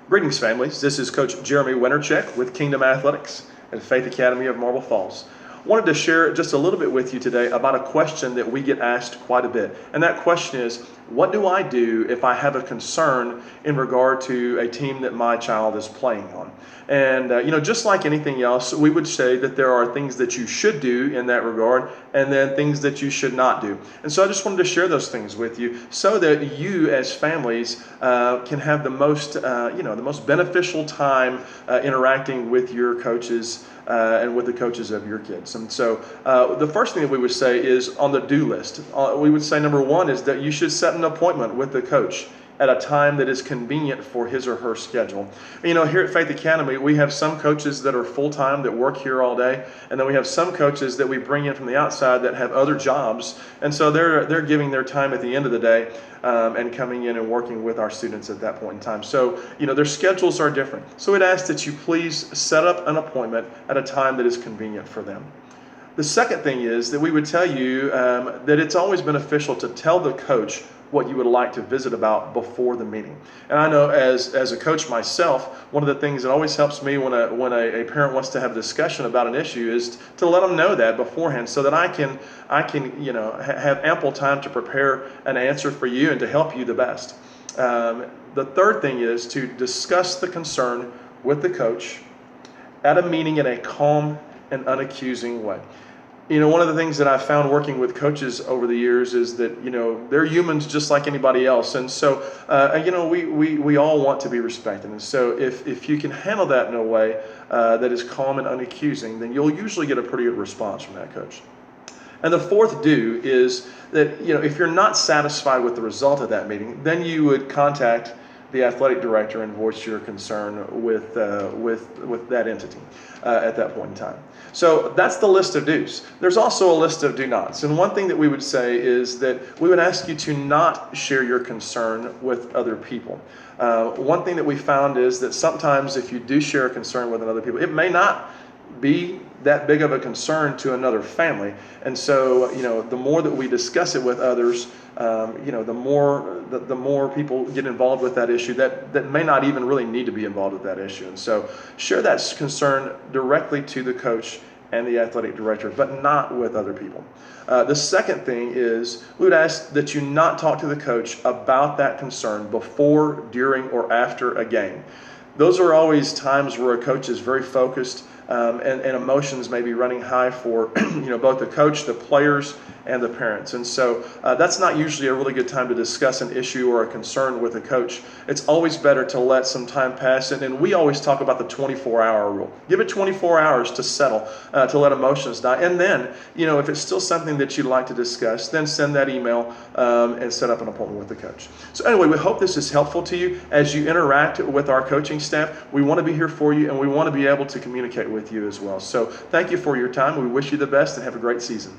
Greetings, families. This is Coach Jeremy Wentrcek with Kingdom Athletics at Faith Academy of Marble Falls. Wanted to share just a little bit with you today about a question that we get asked quite a bit. And that question is, what do I do if I have a concern in regard to a team that my child is playing on? And, just like anything else, we would say that there are things that you should do in that regard and then things that you should not do. And so I just wanted to share those things with you so that you as families can have the most beneficial time interacting with your coaches and with the coaches of your kids. And so the first thing that we would say is on the do list. We would say number one is that you should set an appointment with the coach at a time that is convenient for his or her schedule. Here at Faith Academy, we have some coaches that are full-time that work here all day, and then we have some coaches that we bring in from the outside that have other jobs, and so they're giving their time at the end of the day and coming in and working with our students at that point in time. So, their schedules are different. So we'd ask that you please set up an appointment at a time that is convenient for them. The second thing is that we would tell you that it's always beneficial to tell the coach what you would like to visit about before the meeting. And I know as a coach myself, one of the things that always helps me when a parent wants to have a discussion about an issue is to let them know that beforehand so that I can have ample time to prepare an answer for you and to help you the best. The third thing is to discuss the concern with the coach at a meeting in a calm and unaccusing way. One of the things that I've found working with coaches over the years is that, they're humans just like anybody else. And so, we all want to be respected. And so if you can handle that in a way that is calm and unaccusing, then you'll usually get a pretty good response from that coach. And the fourth do is that, if you're not satisfied with the result of that meeting, then you would contact the athletic director and voice your concern with that entity at that point in time. So that's the list of do's. There's also a list of do nots. And one thing that we would say is that we would ask you to not share your concern with other people. One thing that we found is that sometimes if you do share a concern with other people, it may not be that big of a concern to another family. And so, the more that we discuss it with others, the more people get involved with that issue that may not even really need to be involved with that issue. And so share that concern directly to the coach and the athletic director, but not with other people. The second thing is we would ask that you not talk to the coach about that concern before, during, or after a game. Those are always times where a coach is very focused and emotions may be running high for both the coach, the players, and the parents. And so that's not usually a really good time to discuss an issue or a concern with a coach. It's always better to let some time pass. And we always talk about the 24-hour rule. Give it 24 hours to settle, to let emotions die. And then, if it's still something that you'd like to discuss, then send that email and set up an appointment with the coach. So anyway, we hope this is helpful to you as you interact with our coaching staff. We want to be here for you, and we want to be able to communicate with you as well. So thank you for your time. We wish you the best and have a great season.